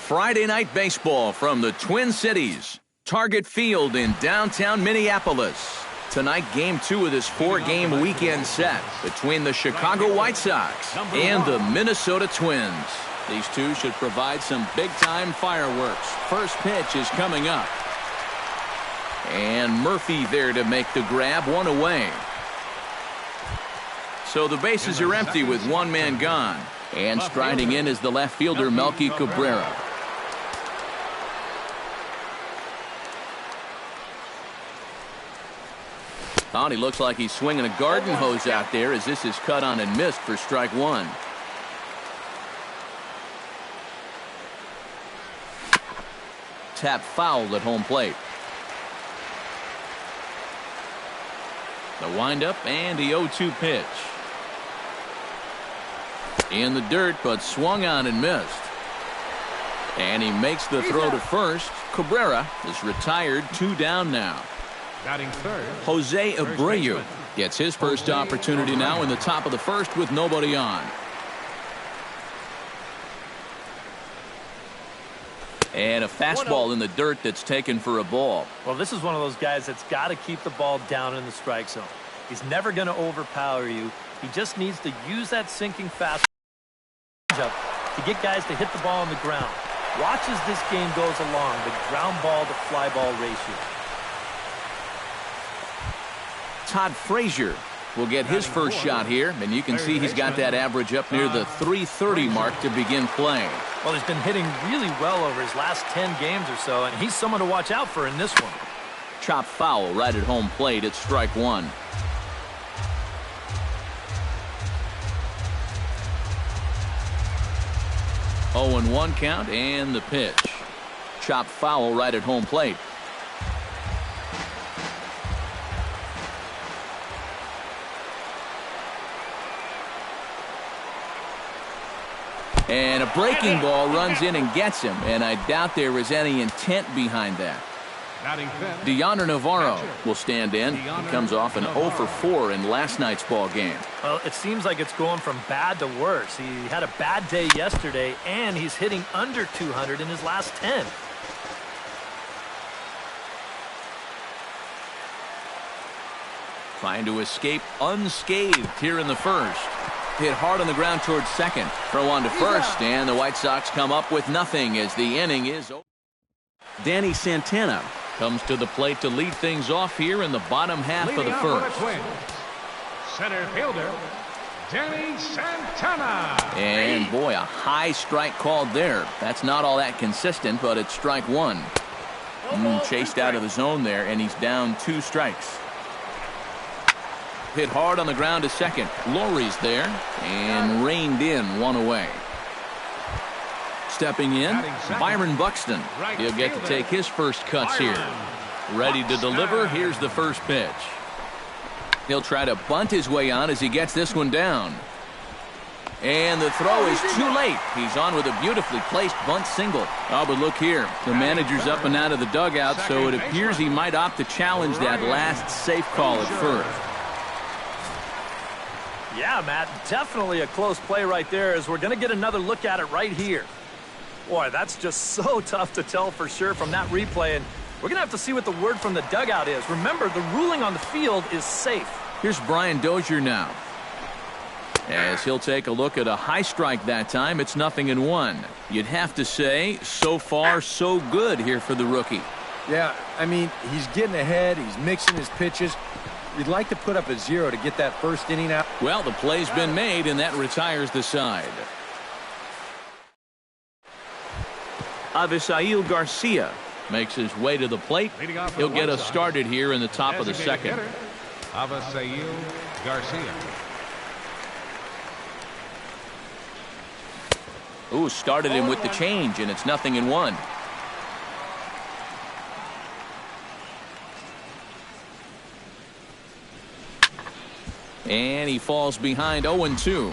Friday night baseball from the Twin Cities. Target Field in downtown Minneapolis. Tonight, Game 2 of this 4-game weekend set between the Chicago White Sox and the Minnesota Twins. These two should provide some big-time fireworks. First pitch is coming up. And Murphy there to make the grab, one away. So the bases are empty with one man gone. And striding in is the left fielder, Melky Cabrera. He looks like he's swinging a garden hose out there as this is cut on and missed for strike one. Tap foul at home plate. The windup and the 0-2 pitch. In the dirt, but swung on and missed. And he makes the throw to first. Cabrera is retired, 2 down now. Batting third, Jose Abreu gets his first opportunity now in the top of the first with nobody on. And a fastball in the dirt that's taken for a ball. Well, this is one of those guys that's got to keep the ball down in the strike zone. He's never going to overpower you. He just needs to use that sinking fastball to get guys to hit the ball on the ground. Watch as this game goes along, the ground ball to fly ball ratio. Todd Frazier will get his first shot here, and you can see he's got that average up near the .330 mark to begin playing. Well, he's been hitting really well over his last 10 games or so, and he's someone to watch out for in this one. Chop foul right at home plate at strike one. Oh, and 1 count, and the pitch. Chop foul right at home plate. And a breaking ball runs in and gets him, and I doubt there was any intent behind that. Deoner Navarro will stand in. He comes off an 0 for 4 in last night's ball game. Well, it seems like it's going from bad to worse. He had a bad day yesterday, and he's hitting under 200 in his last 10. Trying to escape unscathed here in the first. Hit hard on the ground towards second. Throw on to first, and the White Sox come up with nothing as the inning is over. Danny Santana comes to the plate to lead things off here in the bottom half of the first. Center fielder, Danny Santana. And boy, a high strike called there. That's not all that consistent, but it's strike one. Chased out of the zone there, and he's down 2 strikes. Hit hard on the ground to second. Lowry's there and reined in, 1 away. Stepping in, Byron Buxton. He'll get to take his first cuts here. Ready to deliver. Here's the first pitch. He'll try to bunt his way on as he gets this one down. And the throw is too late. He's on with a beautifully placed bunt single. Oh, but look here. The manager's up and out of the dugout, so it appears he might opt to challenge that last safe call at first. Yeah, Matt, definitely a close play right there as we're going to get another look at it right here. Boy, that's just so tough to tell for sure from that replay, and we're going to have to see what the word from the dugout is. Remember, the ruling on the field is safe. Here's Brian Dozier now. As he'll take a look at a high strike that time, it's 0-1. You'd have to say, so far, so good here for the rookie. Yeah, I mean, he's getting ahead, he's mixing his pitches. You'd like to put up a 0 to get that first inning out. Well, the play's been made, and that retires the side. Avisail Garcia makes his way to the plate. He'll get us started here in the top of the second. Avisail Garcia. Ooh, started him with the change, and it's 0-1. And he falls behind 0-2.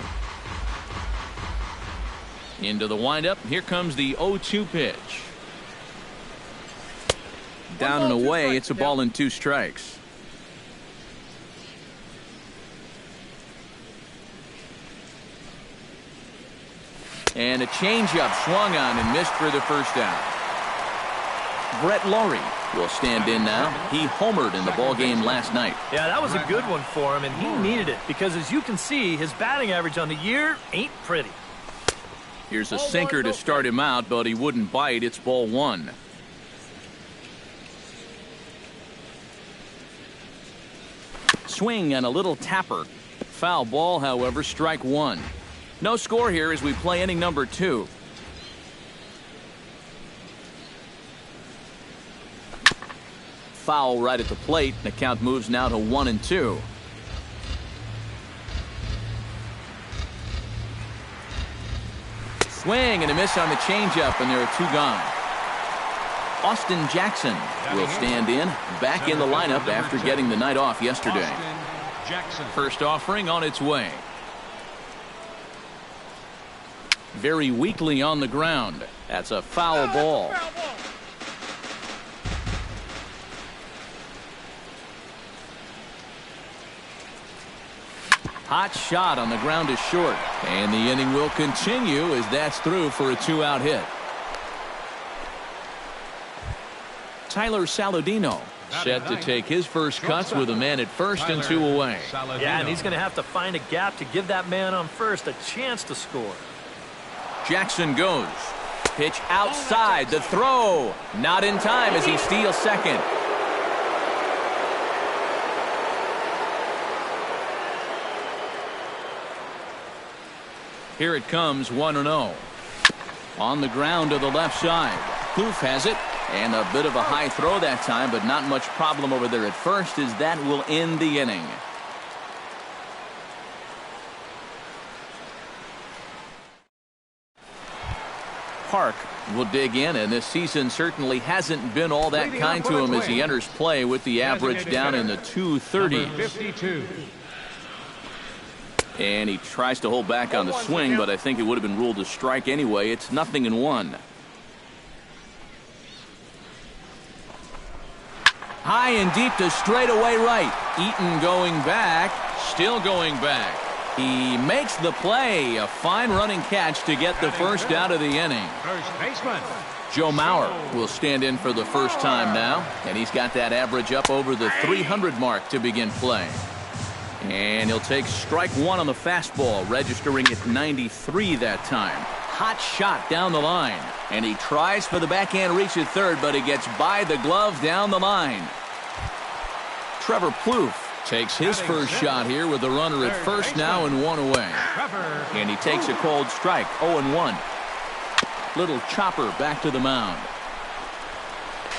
Into the windup. Here comes the 0-2 pitch. Down and away. It's a ball and 2 strikes. And a changeup swung on and missed for the first down. Brett Laurie will stand in now. He homered in the ballgame last night. Yeah, that was a good one for him, and he needed it because, as you can see, his batting average on the year ain't pretty. Here's a sinker to start him out, but he wouldn't bite. It's ball one. Swing and a little tapper. Foul ball, however, strike one. No score here as we play inning number 2. Foul right at the plate. The count moves now to 1-2. Swing and a miss on the changeup, and there are 2 gone. Austin Jackson will stand in, back in the lineup after getting the night off yesterday. First offering on its way. Very weakly on the ground. That's a foul ball. Hot shot on the ground is short. And the inning will continue as that's through for a 2-out hit. Tyler Saladino set to take his first cuts with a man at first and 2 away. Yeah, and he's going to have to find a gap to give that man on first a chance to score. Jackson goes. Pitch outside. The throw. Not in time as he steals second. Here it comes, 1-0. On the ground to the left side. Plouffe has it. And a bit of a high throw that time, but not much problem over there at first as that will end the inning. Park will dig in, and this season certainly hasn't been all that kind to him as he enters play with the average down in the 230s. And he tries to hold back on the swing, but I think it would have been ruled a strike anyway. It's 0-1. High and deep to straightaway right. Eaton going back, still going back. He makes the play. A fine running catch to get the first out of the inning. First baseman Joe Mauer will stand in for the first time now, and he's got that average up over the 300 mark to begin play. And he'll take strike one on the fastball, registering at 93 that time. Hot shot down the line, and he tries for the backhand reach at third, but he gets by the glove down the line. Trevor Plouffe takes his first shot here with the runner at first now and 1 away. And he takes a cold strike, 0-1. Little chopper back to the mound.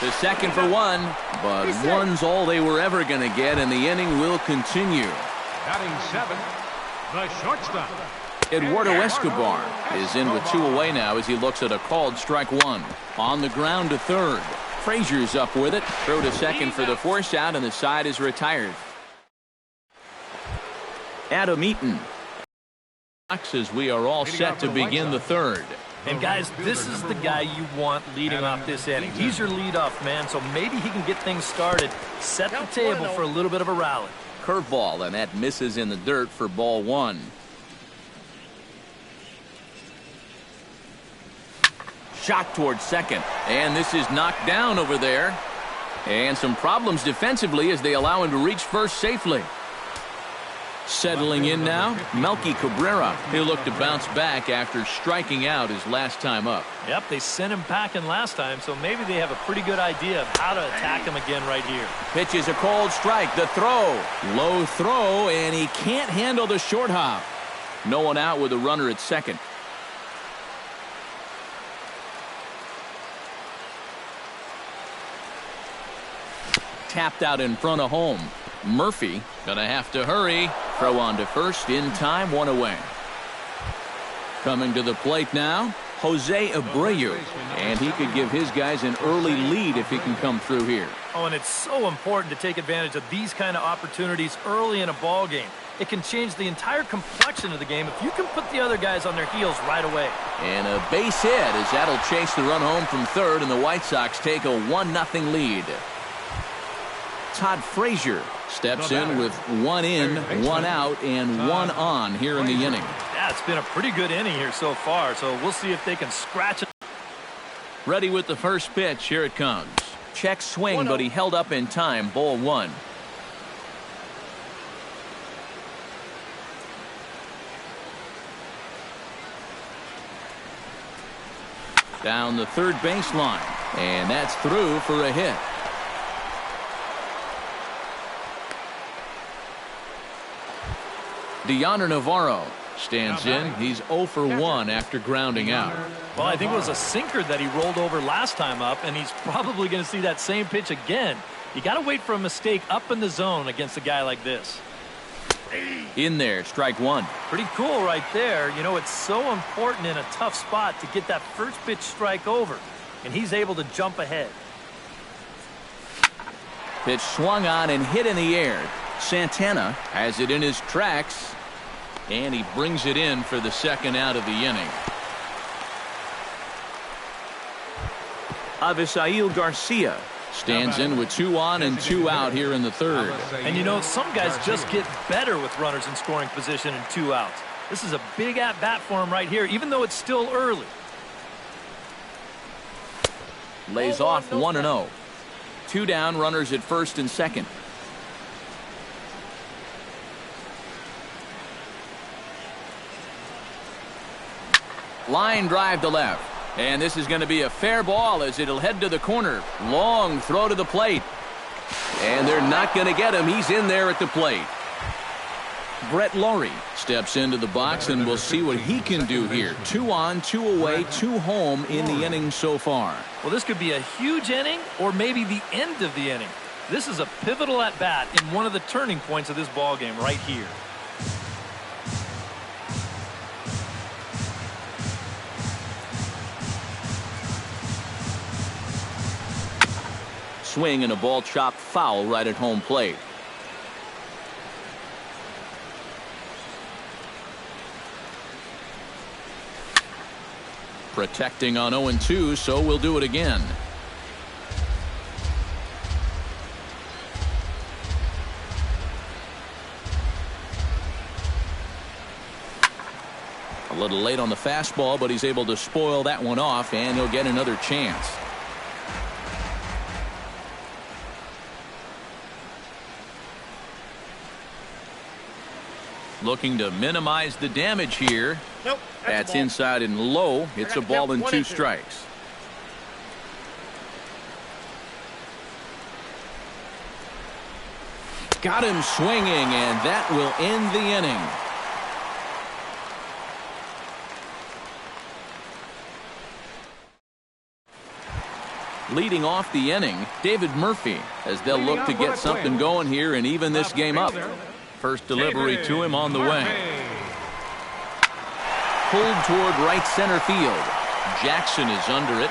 The second for 1, but 1's all they were ever going to get, and the inning will continue. Batting 7, the shortstop. Eduardo Escobar is in with 2 away now as he looks at a called strike 1. On the ground to third. Frazier's up with it. Throw to second for the force out, and the side is retired. Adam Eaton. As we are all set to begin the third. And guys, this is the guy you want leading off this inning. He's your leadoff man, so maybe he can get things started, set the table for a little bit of a rally. Curveball, and that misses in the dirt for ball 1. Shot towards second, and this is knocked down over there. And some problems defensively as they allow him to reach first safely. Settling in now, Melky Cabrera. He'll look to bounce back after striking out his last time up. Yep, they sent him packing last time, so maybe they have a pretty good idea of how to attack him again right here. Pitch is a cold strike. The throw. Low throw, and he can't handle the short hop. No one out with a runner at second. Tapped out in front of home. Murphy gonna have to hurry. Throw on to first in time, 1 away. Coming to the plate now, Jose Abreu. And he could give his guys an early lead if he can come through here. Oh, and it's so important to take advantage of these kind of opportunities early in a ball game. It can change the entire complexion of the game if you can put the other guys on their heels right away. And a base hit as that'll chase the run home from third, and the White Sox take a 1-0 lead. Todd Frazier steps in with 1 in, 1 out, and 1 on here in the inning. Yeah, it's been a pretty good inning here so far, so we'll see if they can scratch it. Ready with the first pitch. Here it comes. Check swing, but he held up in time. Ball 1. Down the third baseline, and that's through for a hit. Deoner Navarro stands in. He's 0 for 1 after grounding out. Well, I think it was a sinker that he rolled over last time up, and he's probably going to see that same pitch again. You got to wait for a mistake up in the zone against a guy like this. In there, strike 1. Pretty cool right there. You know, it's so important in a tough spot to get that first pitch strike over, and he's able to jump ahead. Pitch swung on and hit in the air. Santana has it in his tracks, and he brings it in for the second out of the inning. Avisail Garcia stands in with 2 on and 2 out here in the third. And you know, some guys just get better with runners in scoring position and 2 outs. This is a big at-bat for him right here, even though it's still early. Lays off 1-0. 2 down, runners at first and second. Line drive to left. And this is going to be a fair ball as it'll head to the corner. Long throw to the plate. And they're not going to get him. He's in there at the plate. Brett Laurie steps into the box, and we'll see what he can do here. 2 on, 2 away, 2 home in the inning so far. Well, this could be a huge inning or maybe the end of the inning. This is a pivotal at-bat in one of the turning points of this ball game right here. Swing and a ball chopped foul right at home plate. Protecting on 0-2, so we'll do it again. A little late on the fastball, but he's able to spoil that one off, and he'll get another chance. Looking to minimize the damage here. Nope. That's inside and low. It's a ball and 2 strikes. Got him swinging, and that will end the inning. Leading off the inning, David Murphy, as they'll look to get something going here and even this game up. First delivery to him on the way. Pulled toward right center field. Jackson is under it.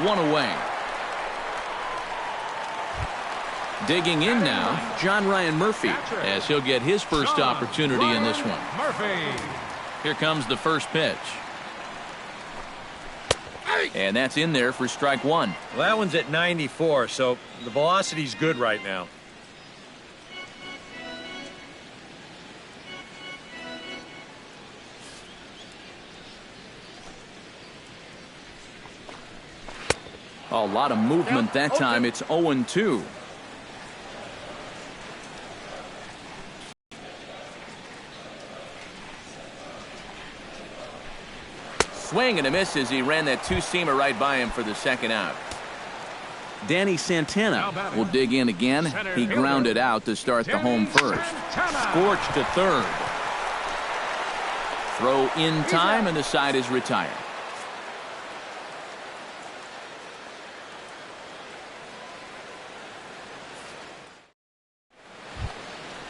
1 away. Digging in now, John Ryan Murphy, as he'll get his first opportunity in this one. Here comes the first pitch. And that's in there for strike 1. Well, that one's at 94, so the velocity's good right now. A lot of movement that time. It's 0-2. Swing and a miss as he ran that 2-seamer right by him for the second out. Danny Santana will dig in again. He grounded out to start the home first. Scorched to third. Throw in time, and the side is retired.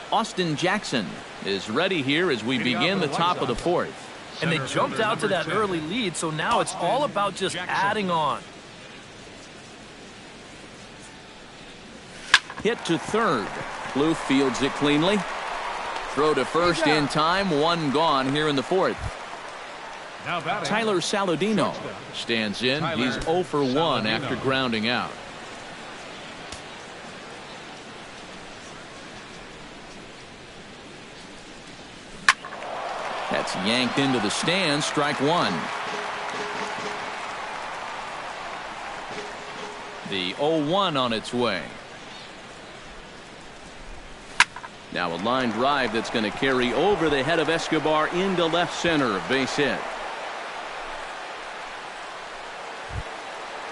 Austin Jackson is ready here as we begin the top of the fourth. And they jumped out to that early lead, so now it's all about just adding on. Hit to third. Blue fields it cleanly. Throw to first in time. 1 gone here in the fourth. Tyler Saladino stands in. He's 0 for 1 after grounding out. That's yanked into the stands. Strike one. The 0-1 on its way. Now a line drive that's going to carry over the head of Escobar into left center. Base hit.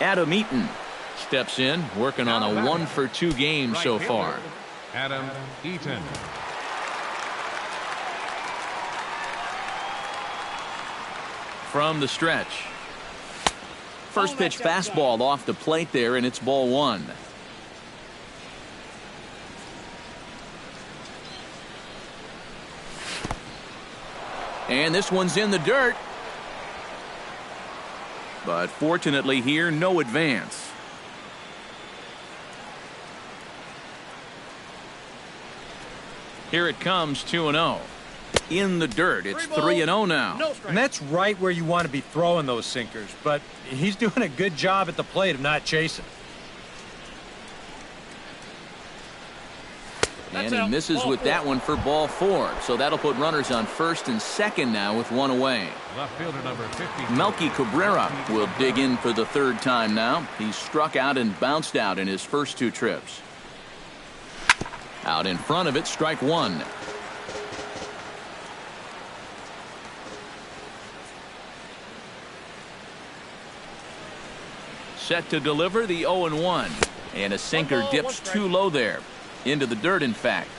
Adam Eaton steps in, working on a 1-for-2 game so far. Adam Eaton. From the stretch. First pitch fastball off the plate there, and it's ball one. And this one's in the dirt. But fortunately here, no advance. Here it comes, 2-0. In the dirt. It's 3-0 now. And that's right where you want to be throwing those sinkers. But he's doing a good job at the plate of not chasing. And he misses with that one for ball four. So that'll put runners on first and second now with one away. Left fielder number 50. Melky Cabrera will dig in for the third time now. He's struck out and bounced out in his first two trips. Out in front of it, strike one. Set to deliver the 0-1. And a sinker dips too low there. Into the dirt, in fact.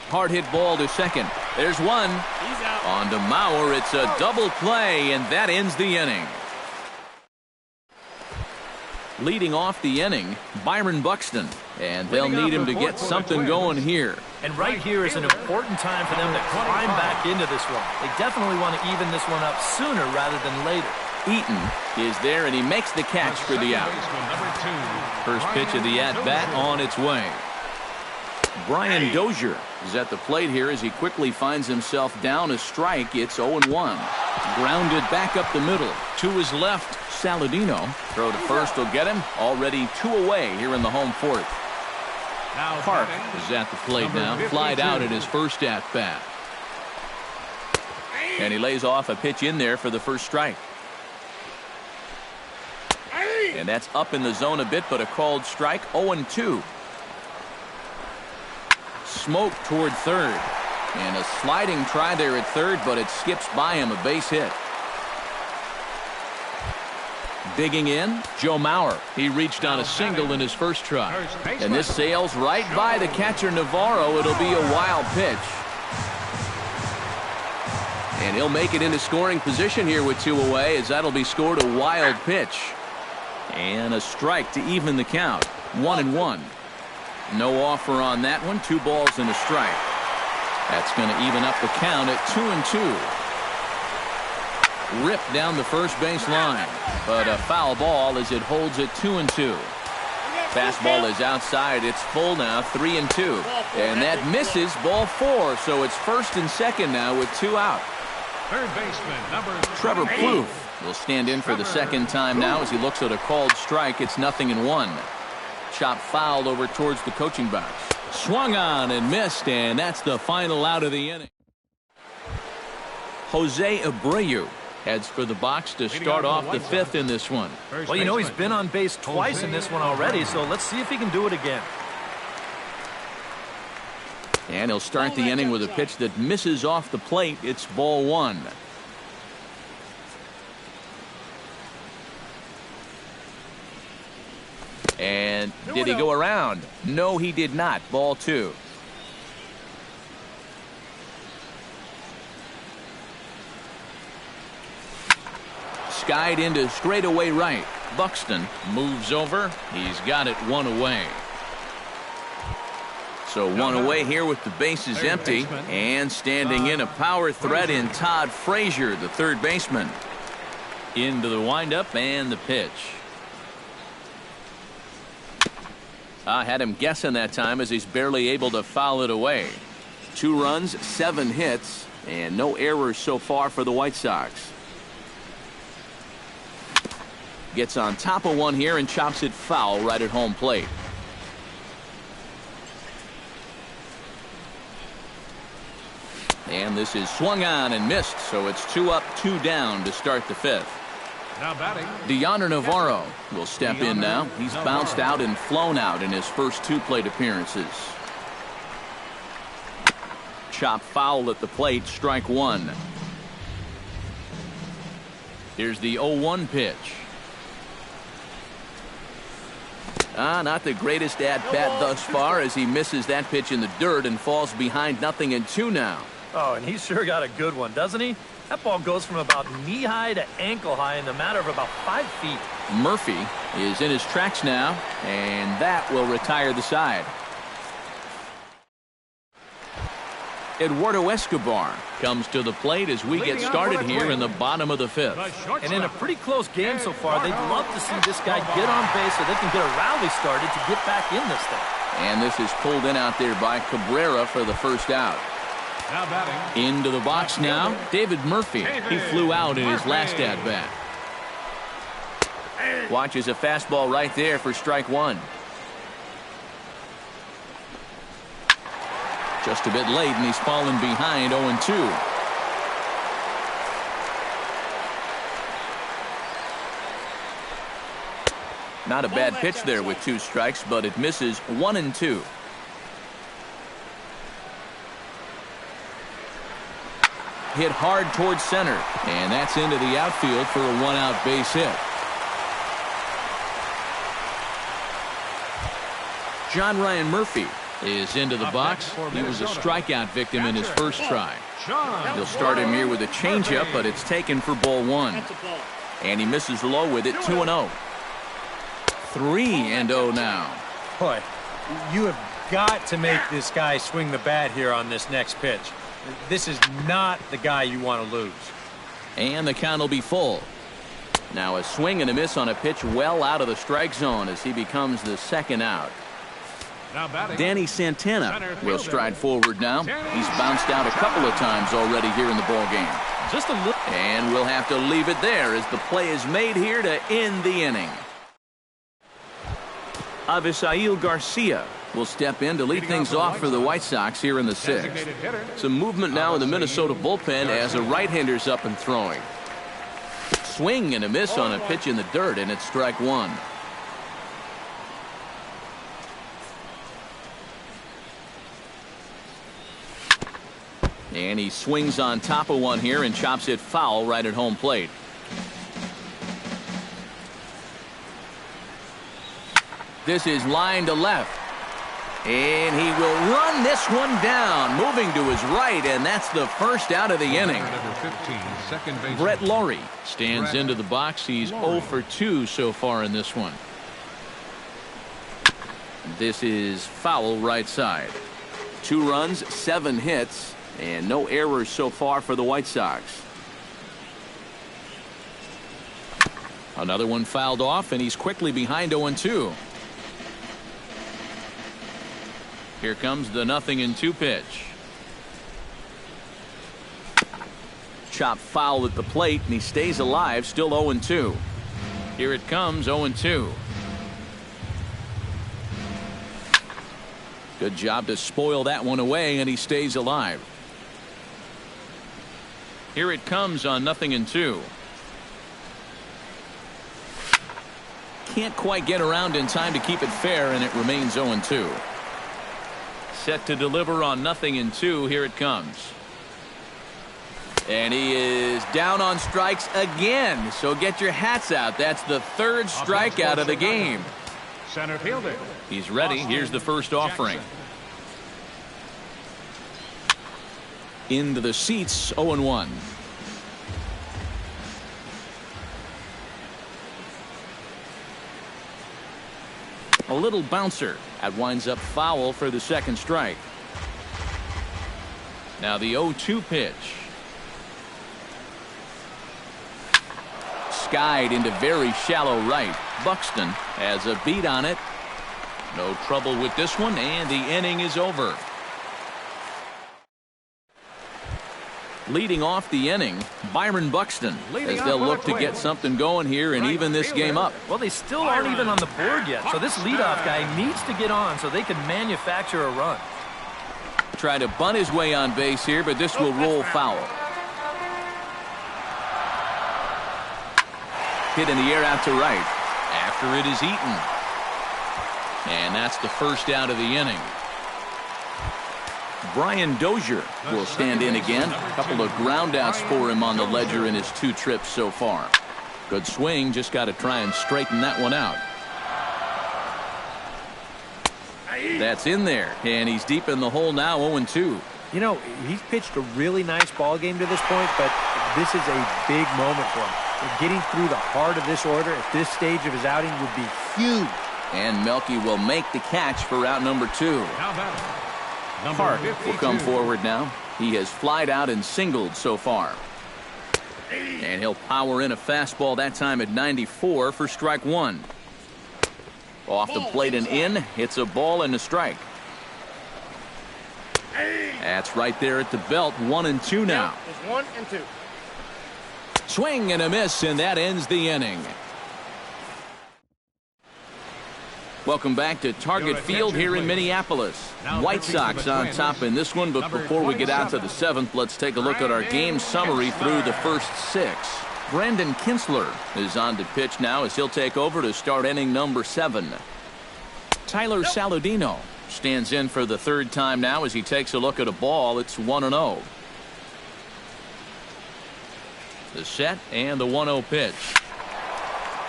Hard hit ball to second. There's one. He's out. On to Mauer. It's a double play, and that ends the inning. Leading off the inning, Byron Buxton. And they'll need him to get something going here. And right here is an important time for them to climb back into this one. They definitely want to even this one up sooner rather than later. Eaton is there, and he makes the catch for the out. First pitch of the at-bat on its way. Brian Dozier is at the plate here as he quickly finds himself down a strike. It's 0-1. Grounded back up the middle. To his left, Saladino. Throw to first will get him. Already two away here in the home fourth. Park is at the plate now. Flied out at his first at-bat. And he lays off a pitch in there for the first strike. And that's up in the zone a bit, but a called strike. 0-2. Smoke toward third. And a sliding try there at third, but it skips by him, a base hit. Digging in, Joe Mauer. He reached on a single in his first try. And this sails right by the catcher, Navarro. It'll be a wild pitch. And he'll make it into scoring position here with two away, as that'll be scored a wild pitch. And a strike to even the count. 1-1. No offer on that one. 2 balls and a strike. That's going to even up the count at 2-2. Ripped down the first base line, but a foul ball as it holds at 2-2. Fastball is outside. It's full now, 3-2. And that misses, ball 4. So it's first and second now with 2 out. Third baseman number Trevor Plouffe will stand in for the second time now as he looks at a called strike. It's 0-1. Chop fouled over towards the coaching box. Swung on and missed, and that's the final out of the inning. Jose Abreu heads for the box to start off the fifth in this one. Well, you know, he's been on base twice in this one already, so let's see if he can do it again. And he'll start the inning with a pitch that misses off the plate. It's ball 1. And did he go around? No, he did not. Ball 2. Skied into straightaway right. Buxton moves over. He's got it 1 away. So 1 away here with the bases empty. And standing in a power threat in Todd Frazier, the third baseman. Into the windup and the pitch. I had him guessing that time as he's barely able to foul it away. 2 runs, 7 hits, and no errors so far for the White Sox. Gets on top of one here and chops it foul right at home plate. And this is swung on and missed, so it's 2 up, 2 down to start the 5th. Now batting, Deontay Navarro will step in now. He's bounced out and flown out in his first 2 plate appearances. Chop foul at the plate, strike 1. Here's the 0-1 pitch. Not the greatest at-bat thus far as he misses that pitch in the dirt and falls behind 0-2 now. Oh, and he's sure got a good one, doesn't he? That ball goes from about knee-high to ankle-high in the matter of about 5 feet. Murphy is in his tracks now, and that will retire the side. Eduardo Escobar comes to the plate as we get started here in the bottom of the 5th. And in a pretty close game so far, they'd love to see this guy get on base so they can get a rally started to get back in this thing. And this is pulled in out there by Cabrera for the first out. now batting. Into the box now, David Murphy. He flew out in his last at-bat. Watches a fastball right there for strike 1. Just a bit late, and he's fallen behind 0-2. Not a bad pitch there with 2 strikes, but it misses 1-2. Hit hard towards center, and that's into the outfield for a 1-out base hit. John Ryan Murphy is into the box. He was a strikeout victim in his first try. He'll start him here with a changeup, but it's taken for ball 1. And he misses low with it, 2-0. 3-0 now. Boy, you have got to make this guy swing the bat here on this next pitch. This is not the guy you want to lose. And the count will be full. Now a swing and a miss on a pitch well out of the strike zone as he becomes the second out. Now batting. Danny Santana will stride forward now. He's bounced out a couple of times already here in the ball game. Just a little. And we'll have to leave it there as the play is made here to end the inning. Avisail Garcia will step in to lead things off for the White Sox here in the 6th. Some movement now in the Minnesota bullpen as a right-hander's up and throwing. Swing and a miss on a pitch in the dirt, and it's strike 1. And he swings on top of one here and chops it foul right at home plate. This is line to left. And he will run this one down, moving to his right, and that's the first out of the inning. Number 15, second baseman. Brett Laurie stands into the box. He's 0 for 2 so far in this one. This is foul right side. 2 runs, 7 hits, and no errors so far for the White Sox. Another one fouled off, and he's quickly behind 0-2. Here comes the 0-2 pitch. Chop foul at the plate, and he stays alive, still 0-2. Here it comes, 0-2. Good job to spoil that one away, and he stays alive. Here it comes on 0-2. Can't quite get around in time to keep it fair, and it remains 0-2. Set to deliver on 0-2. Here it comes. And he is down on strikes again. So get your hats out. That's the 3rd strikeout of the game. Center fielder. He's ready. Here's the first offering. Into the seats, 0-1. A little bouncer. That winds up foul for the second strike. Now the 0-2 pitch. Skied into very shallow right. Buxton has a beat on it. No trouble with this one, and the inning is over. Leading off the inning, Byron Buxton, as they'll look to get something going here and even this game up. Well, they still aren't even on the board yet, so this leadoff guy needs to get on so they can manufacture a run. Try to bunt his way on base here, but this will roll foul. Hit in the air out to right. After it is eaten. And that's the first out of the inning. Brian Dozier will stand in again. A couple of groundouts for him on the ledger in his 2 trips so far. Good swing, just got to try and straighten that one out. That's in there, and he's deep in the hole now, 0-2. You know, he's pitched a really nice ball game to this point, but this is a big moment for him. Getting through the heart of this order at this stage of his outing would be huge. And Melky will make the catch for out number 2. Hart will come forward now. He has flied out and singled so far. And he'll power in a fastball that time at 94 for strike 1. Off the plate and in. It's a ball and a strike. That's right there at the belt. 1-2 now. It's 1-2. Swing and a miss, and that ends the inning. Welcome back to Target Field here in Minneapolis. White Sox on top in this one, but before we get out to the 7th, let's take a look at our game summary through the first 6. Brandon Kinsler is on to pitch now as he'll take over to start inning number 7. Tyler Saladino stands in for the 3rd time now as he takes a look at a ball. It's 1-0. The set and the 1-0 pitch.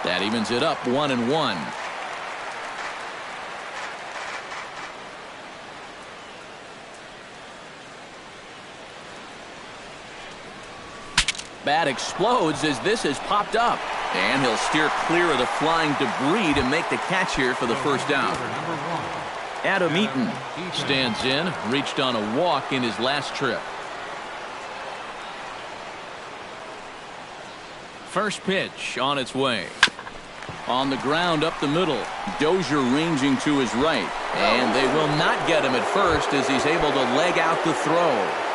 That evens it up 1-1. Bat explodes as this has popped up. And he'll steer clear of the flying debris to make the catch here for the first down. Adam Eaton stands in, reached on a walk in his last trip. First pitch on its way. On the ground up the middle. Dozier ranging to his right. And they will not get him at first as he's able to leg out the throw.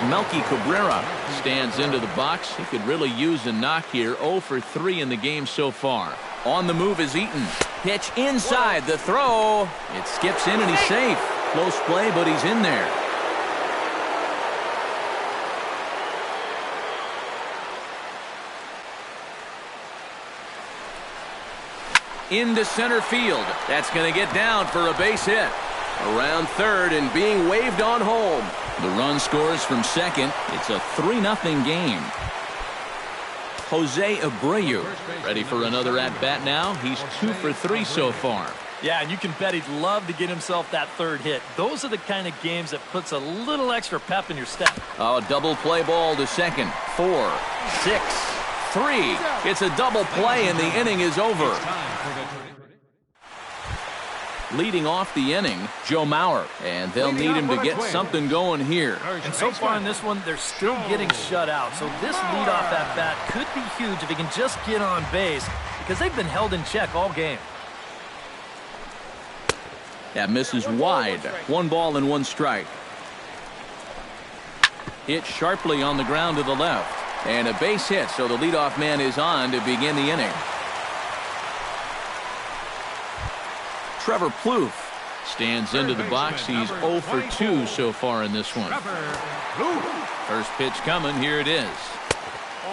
Melky Cabrera stands into the box. He could really use a knock here. 0 for 3 in the game so far. On the move is Eaton. Pitch inside the throw. It skips in and he's safe. Close play, but he's in there. Into center field. That's going to get down for a base hit. Around third and being waved on home. The run scores from second. It's a 3-0 game. Jose Abreu ready for another at-bat now. He's 2 for 3 so far. Yeah, and you can bet he'd love to get himself that 3rd hit. Those are the kind of games that puts a little extra pep in your step. Oh, double play ball to second. 4, 6, 3. It's a double play and the inning is over. Leading off the inning, Joe Mauer, and they'll need him to get something going here. And so far in this one, they're still getting shut out. So this leadoff at bat could be huge if he can just get on base because they've been held in check all game. That misses wide. 1 ball and 1 strike. Hit sharply on the ground to the left. And a base hit, so the leadoff man is on to begin the inning. Trevor Plouffe stands into the box. He's 0 for 2 so far in this one. First pitch coming. Here it is.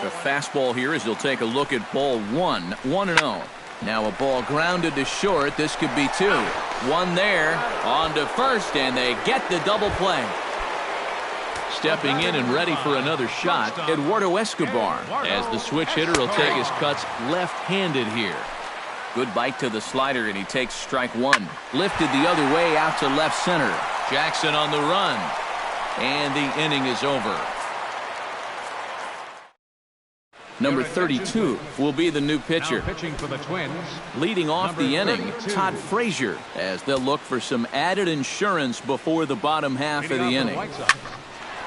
The fastball here as he'll take a look at ball 1. 1-0. Now a ball grounded to short. This could be 2. 1 there. On to first, and they get the double play. Stepping in and ready for another shot, Eduardo Escobar, as the switch hitter will take his cuts left-handed here. Good bite to the slider, and he takes strike 1. Lifted the other way out to left center. Jackson on the run. And the inning is over. Number 32 will be the new pitcher. Pitching for the Twins. Leading off the inning, Todd Frazier, as they'll look for some added insurance before the bottom half of the inning.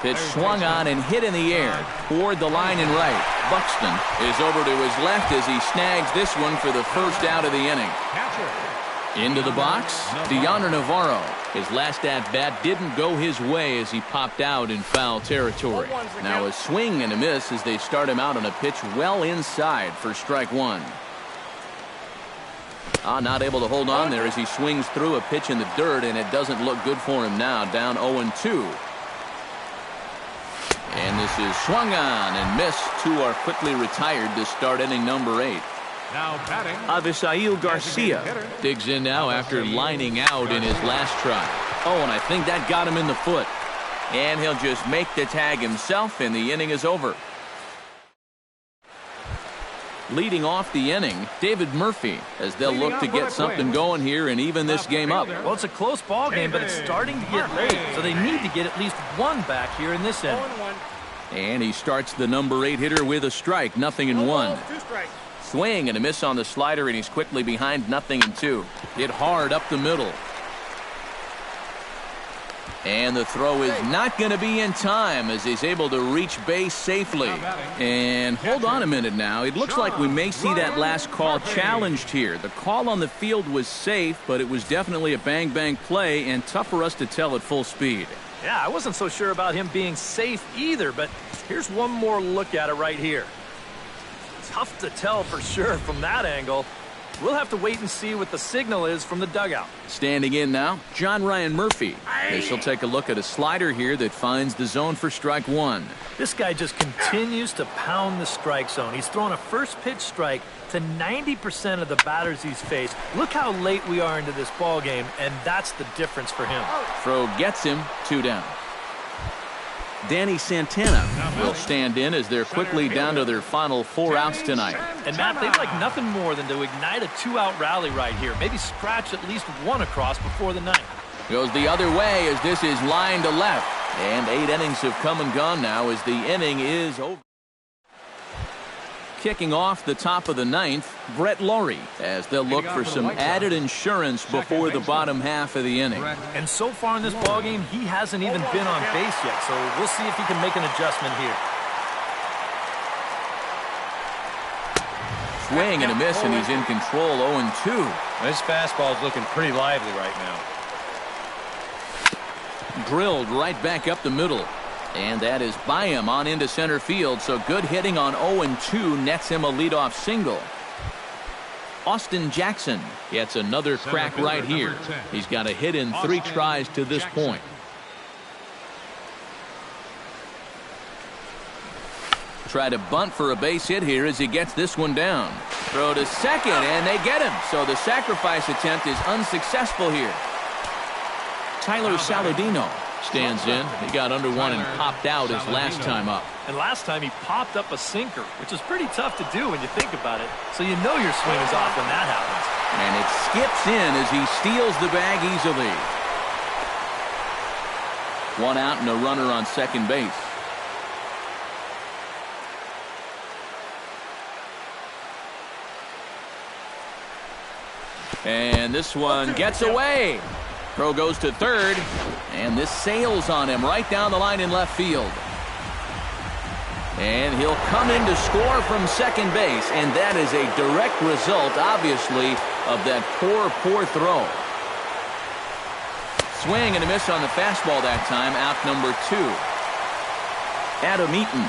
Pitch swung on and hit in the air toward the line and right. Buxton is over to his left as he snags this one for the first out of the inning. Into the box, Deandre Navarro. His last at-bat didn't go his way as he popped out in foul territory. Now a swing and a miss as they start him out on a pitch well inside for strike one. Not able to hold on there as he swings through a pitch in the dirt, and it doesn't look good for him now, down 0-2. And this is swung on and missed. Two are quickly retired to start inning number 8. Now batting, Avisail Garcia digs in now after lining out in his last try. And I think that got him in the foot. And he'll just make the tag himself, and the inning is over. Leading off the inning, David Murphy, as they'll look to get something going here and even this game up. Well, it's a close ball game, but it's starting to get late, so they need to get at least one back here in this inning. And he starts the number 8 hitter with a strike, 0-1. Swing and a miss on the slider, and he's quickly behind 0-2. Hit hard up the middle. And the throw is not going to be in time as he's able to reach base safely. And hold on a minute now. It looks like we may see that last call challenged here. The call on the field was safe, but it was definitely a bang-bang play and tough for us to tell at full speed. Yeah, I wasn't so sure about him being safe either, but here's one more look at it right here. Tough to tell for sure from that angle. We'll have to wait and see what the signal is from the dugout. Standing in now, John Ryan Murphy. This will take a look at a slider here that finds the zone for strike one. This guy just continues to pound the strike zone. He's thrown a first pitch strike to 90% of the batters he's faced. Look how late we are into this ball game, and that's the difference for him. Throw gets him, 2 down. Danny Santana will stand in as they're quickly down to their final 4 outs tonight. And Matt, they'd like nothing more than to ignite a 2-out rally right here. Maybe scratch at least one across before the ninth. Goes the other way as this is line to left. And 8 innings have come and gone now as the inning is over. Kicking off the top of the 9th, Brett Laurie, as they'll look for some added insurance before the bottom half of the inning. And so far in this ballgame, he hasn't even been on base yet, so we'll see if he can make an adjustment here. Swing and a miss, and he's in control, 0-2. This fastball is looking pretty lively right now. Drilled right back up the middle. And that is by him on into center field, so good hitting on 0-2 nets him a leadoff single. Austin Jackson gets another crack right here. He's got a hit in 3 tries to this point. Try to bunt for a base hit here as he gets this one down. Throw to second, and they get him. So the sacrifice attempt is unsuccessful here. Tyler Saladino stands in. He got under one and popped out his last time up. And last time he popped up a sinker, which is pretty tough to do when you think about it. So you know your swing is off when that happens. And it skips in as he steals the bag easily. 1 out and a runner on second base. And this one gets away. Throw goes to third, and this sails on him right down the line in left field. And he'll come in to score from second base, and that is a direct result, obviously, of that poor throw. Swing and a miss on the fastball that time, out number 2. Adam Eaton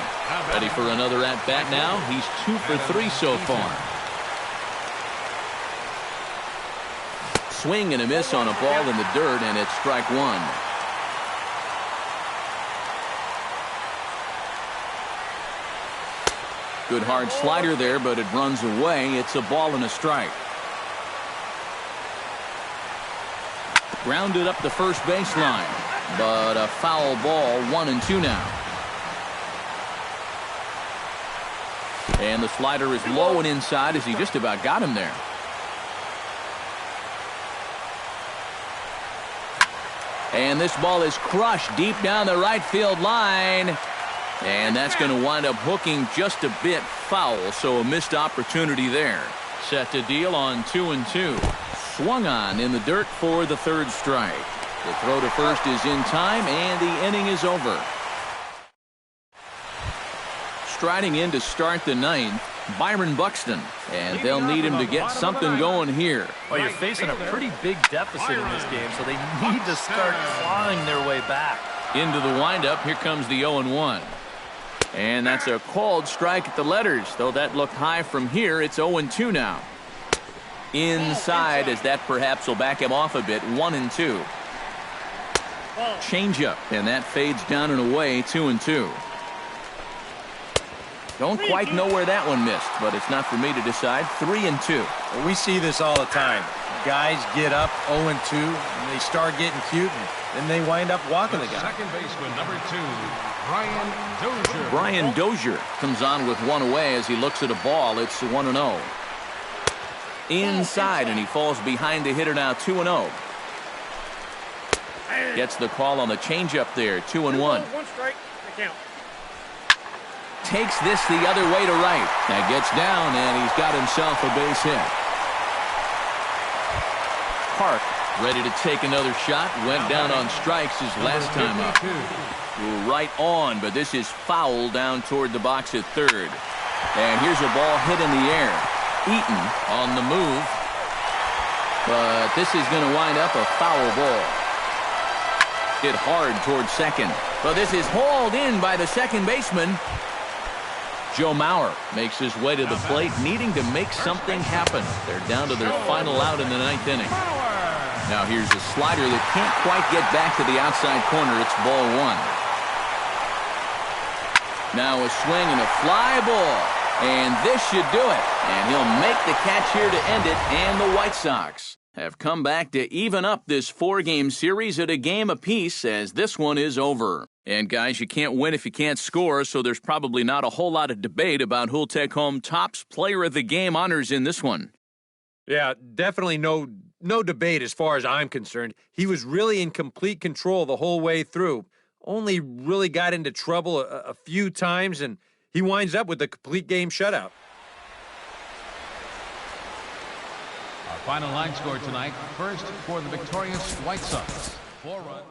ready for another at-bat now. He's 2 for 3 so far. Swing and a miss on a ball in the dirt, and it's strike 1. Good hard slider there, but it runs away. It's a ball and a strike. Grounded up the first baseline, but a foul ball, 1-2 now. And the slider is low and inside as he just about got him there. And this ball is crushed deep down the right field line. And that's going to wind up hooking just a bit foul, so a missed opportunity there. Set to deal on 2-2. Swung on in the dirt for the third strike. The throw to first is in time, and the inning is over. Striding in to start the 9th, Byron Buxton, and they'll need him to get something going here. Well, you're facing a pretty big deficit in this game, so they need to start clawing their way back. Into the windup, here comes the 0-1. And that's a called strike at the letters, though that looked high from here. It's 0-2 now. Inside, as that perhaps will back him off a bit, 1-2. Changeup, and that fades down and away, 2-2. Don't quite know where that one missed, but it's not for me to decide. 3-2. Well, we see this all the time. Guys get up 0-2, and they start getting cute, and then they wind up walking the guy. Second baseman, number 2, Brian Dozier. Brian Dozier comes on with one away as he looks at a ball. It's 1-0. Inside, and he falls behind the hitter now, 2-0. Gets the call on the changeup there, 2-1. One strike, the count. Takes this the other way to right. That gets down, and he's got himself a base hit. Park ready to take another shot. Went down on strikes his last time up. Right on, but this is foul down toward the box at third. And here's a ball hit in the air. Eaton on the move. But this is going to wind up a foul ball. Hit hard toward second. But this is hauled in by the second baseman. Joe Mauer makes his way to the plate, needing to make something happen. They're down to their final out in the ninth inning. Now here's a slider that can't quite get back to the outside corner. It's ball one. Now a swing and a fly ball. And this should do it. And he'll make the catch here to end it. And the White Sox have come back to even up this four-game series at a game apiece as this one is over. And guys, you can't win if you can't score, so there's probably not a whole lot of debate about who'll take home Topps Player of the Game honors in this one. Yeah, definitely no debate as far as I'm concerned. He was really in complete control the whole way through. Only really got into trouble a few times, and he winds up with a complete game shutout. Our final line score tonight, first for the victorious White Sox. 4 runs.